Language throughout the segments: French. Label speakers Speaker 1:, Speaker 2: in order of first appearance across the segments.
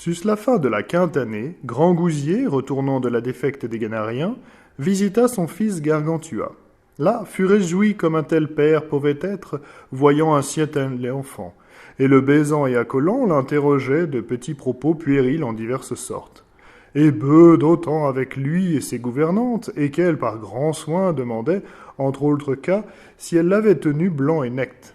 Speaker 1: Sus la fin de la quinte année, Grand Gousier, retournant de la défaite des Ganariens, visita son fils Gargantua. Là fut réjoui comme un tel père pouvait être, voyant un si tel enfant, et le baisant et accolant l'interrogeait de petits propos puérils en diverses sortes. Et peu d'autant avec lui et ses gouvernantes, et qu'elle par grand soin demandait, entre autres cas, si elle l'avait tenu blanc et net.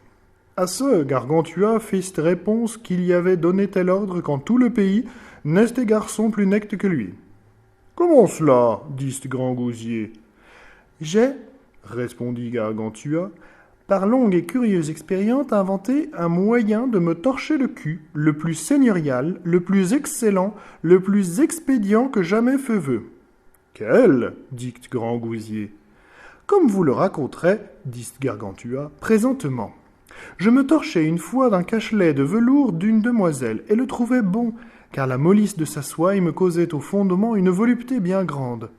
Speaker 1: À ce, Gargantua fit réponse qu'il y avait donné tel ordre qu'en tout le pays, n'est des garçons plus nectes que lui. « Comment cela ?» dit ce grand gousier. « J'ai, répondit Gargantua, par longue et curieuse expérience inventé un moyen de me torcher le cul, le plus seigneurial, le plus excellent, le plus expédient que jamais feu veut. »« Quel ?» dit grand gousier. « Comme vous le raconterai, dit Gargantua, présentement. Je me torchai une fois d'un cachelet de velours d'une demoiselle, et le trouvai bon, car la mollisse de sa soie me causait au fondement une volupté bien grande.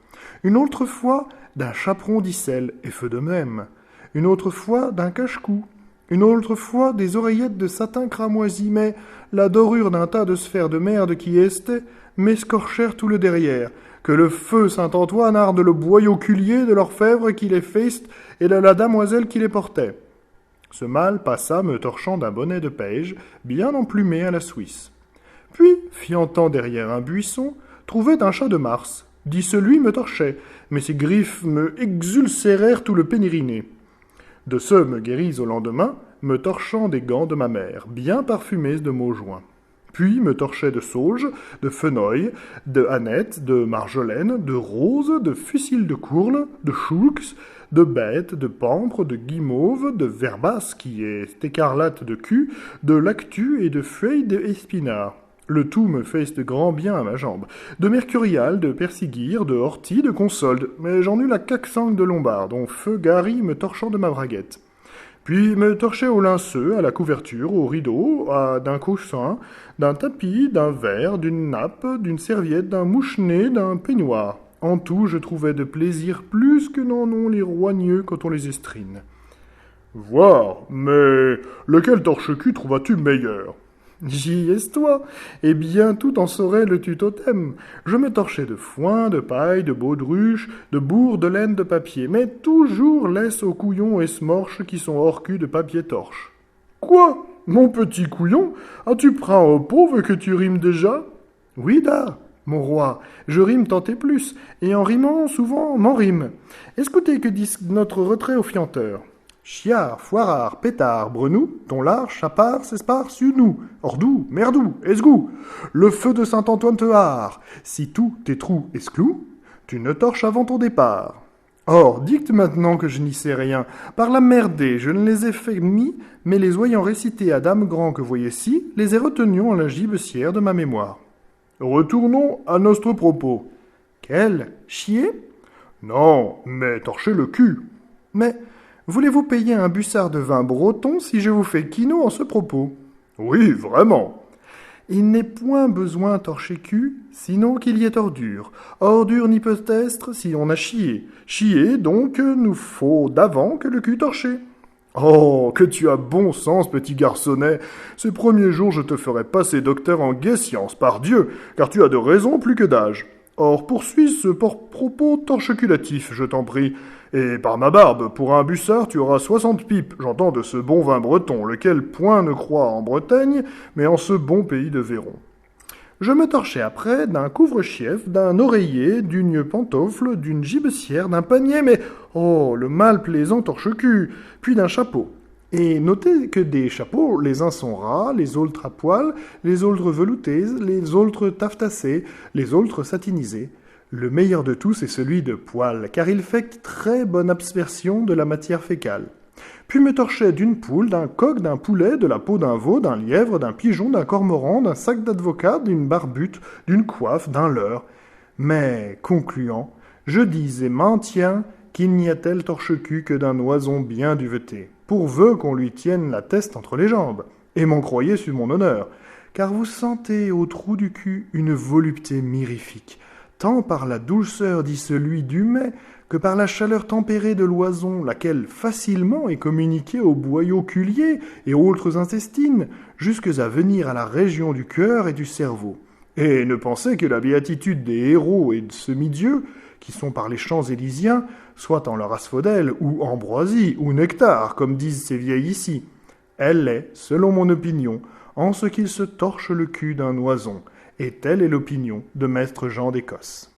Speaker 1: Une autre fois, d'un chaperon d'icelle, et feu de même. Une autre fois, d'un cache-cou. Une autre fois, des oreillettes de satin cramoisi, mais la dorure d'un tas de sphères de merde qui estait, m'escorchèrent tout le derrière, que le feu Saint-Antoine arde le boyau culier de l'orfèvre qui les feiste et de la damoiselle qui les portait. Ce mâle passa me torchant d'un bonnet de peige, bien emplumé à la Suisse. Puis, fiantant derrière un buisson, trouvait un chat de Mars. Dit celui me torchait, mais ses griffes me exulcérèrent tout le péniriné. De ce me guéris au lendemain, me torchant des gants de ma mère, bien parfumés de mots-joints. Puis me torchait de sauge, de fenouil, de hannette, de marjolaine, de rose, de fusil de courle, de choux, de bête, de pampre, de guimauve, de verbasse qui est écarlate de cul, de lactu et de feuilles d'espinard. Le tout me fait de grand bien à ma jambe. De mercurial, de persiguir, de ortie, de consolde, mais j'en eus la caque-sangue de lombard, dont feu Gary me torchant de ma braguette. Puis me torchait au linceux, à la couverture, au rideau, d'un coussin, d'un tapis, d'un verre, d'une nappe, d'une serviette, d'un mouchenet, d'un peignoir. En tout, je trouvais de plaisir plus que n'en ont les roigneux quand on les estrine. « Voir, mais lequel torche-cul trouves-tu meilleur ?» J'y est-toi, et bien tout en saurait le tutotem. Je me torchais de foin, de paille, de baudruche, de bourre, de laine, de papier, mais toujours laisse aux couillons et smorches qui sont hors cul de papier torche. Quoi, mon petit couillon, as-tu pris au pauvre que tu rimes déjà? Oui, da, mon roi, je rime tant et plus, et en rimant souvent m'en rime. Escoutez que dit notre retrait au fianteur. Chiard, foirard, pétard, brenou, ton lard, chapard, s'espar, nous, ordou, merdou, esgou, le feu de Saint-Antoine te hare, si tout tes trous esclous, tu ne torches avant ton départ. Or, dicte maintenant que je n'y sais rien, par la merdée, je ne les ai fait mis, mais les ayant récités à dame grand que voyez-ci, les ai retenions en la gibecière de ma mémoire. Retournons à notre propos. Quel? Chier? Non, mais torcher le cul. Mais... voulez-vous payer un bussard de vin breton si je vous fais quino en ce propos? Oui, vraiment. Il n'est point besoin torcher cul, sinon qu'il y ait ordure. Ordure n'y peut être si on a chié. Chier, donc, nous faut d'avant que le cul torché. Oh, que tu as bon sens, petit garçonnet. Ces premiers jours, je te ferai passer docteur en gaie science, par Dieu, car tu as de raison plus que d'âge. Or, poursuis ce propos torcheculatif, je t'en prie. Et par ma barbe, pour un bussard, tu auras 60 pipes, j'entends de ce bon vin breton, lequel point ne croit en Bretagne, mais en ce bon pays de Véron. Je me torchai après d'un couvre-chief, d'un oreiller, d'une pantoufle, d'une gibecière, d'un panier, mais oh, le mal plaisant torche-cul, puis d'un chapeau. Et notez que des chapeaux, les uns sont ras, les autres à poil, les autres veloutés, les autres taffetassés, les autres satinisés. Le meilleur de tous est celui de poil, car il fait très bonne abspersion de la matière fécale. Puis me torchait d'une poule, d'un coq, d'un poulet, de la peau d'un veau, d'un lièvre, d'un pigeon, d'un cormoran, d'un sac d'avocat, d'une barbute, d'une coiffe, d'un leurre. Mais, concluant, je dis et maintiens qu'il n'y a tel torche-cul que d'un oison bien duveté, pourvu qu'on lui tienne la teste entre les jambes, et m'en croyez sur mon honneur, car vous sentez au trou du cul une volupté mirifique, tant par la douceur dit celui du mets que par la chaleur tempérée de l'oison, laquelle facilement est communiquée aux boyaux culiers et aux autres intestines, jusques à venir à la région du cœur et du cerveau. Et ne penser que la béatitude des héros et de semi-dieux, qui sont par les champs élysiens, soit en leur asphodèle, ou ambroisie, ou nectar, comme disent ces vieilles ici. Elle l'est, selon mon opinion, en ce qu'il se torche le cul d'un oison, et telle est l'opinion de maître Jean d'Écosse.